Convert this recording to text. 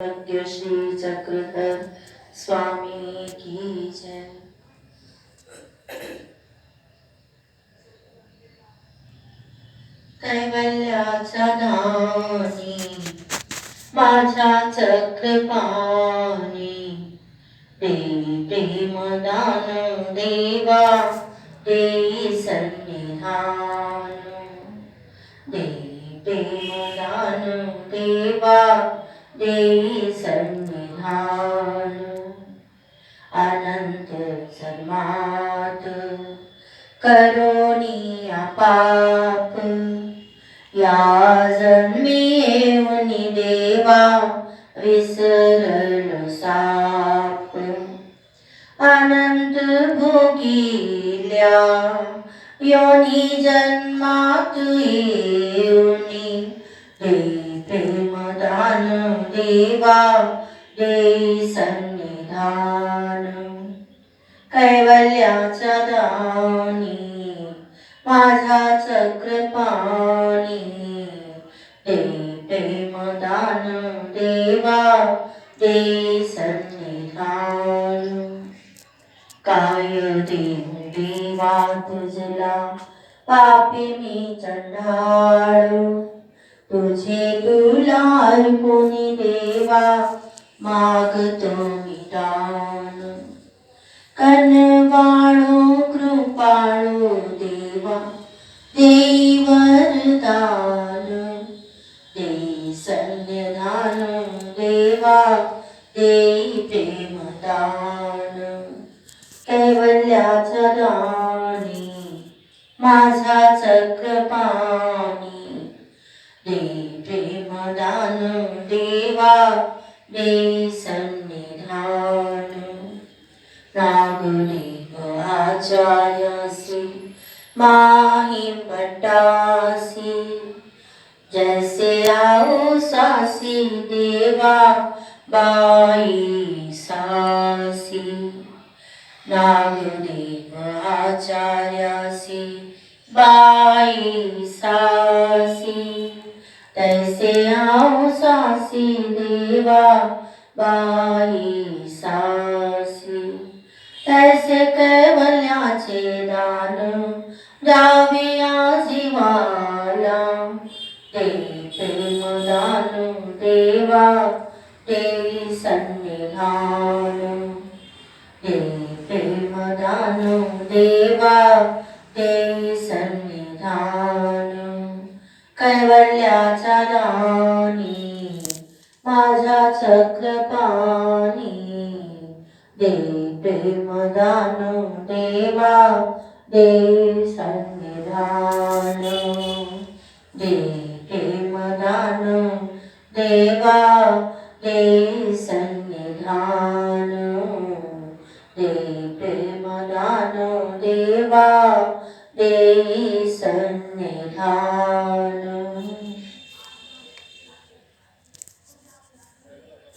भाग्य श्री चक्रधर स्वामी की जय। कैवल्याचा दानी माझ्या चक्रपाणी देई प्रेमदान देवा देई सन्निधान देई प्रेमदान देवा देई सन्निधान अनंत सन्मात करोनी पाप या जन्मी येऊनी देवा विसरल साप अनंत भोगिल्या योनी जन्मात येऊनी देई प्रेमदान देवा देई सन्निधान कैवल्याचा दानी माझा चक्रपाणी देई प्रेमदान देवा देई सन्निधान काय देऊ देवा तुझला पापी मी चंडाळ तुझे तुला अर्पुनी देवा मागतो मी दान कनवाळो कृपाळो देवा देई वरदान देई सन्निधान देवा देई प्रेमदान कैवल्याचा दानी माझा चक्रपाणी देई प्रेमदान देवा देई सन्निधान नागदेव आचार्यसी माही भट्टासी जैसे आओ सासी देवा बाई सासी नागदेव आचार्यसी बाई सासी तैसे आओ सासी देवा बाई सासी तैसे कैवल्याचे दान द्यावे आजीवाला देई प्रेमदान देवा देई सन्निधान देई प्रेमदान देवा देई सन्निधान कैवल्याचा दानी माझा चक्रपाणी देई प्रेमदान देवा देई सन्निधान देई प्रेमदान देवा देई सन्निधान देई प्रेमदान देवा देई सन्निधान।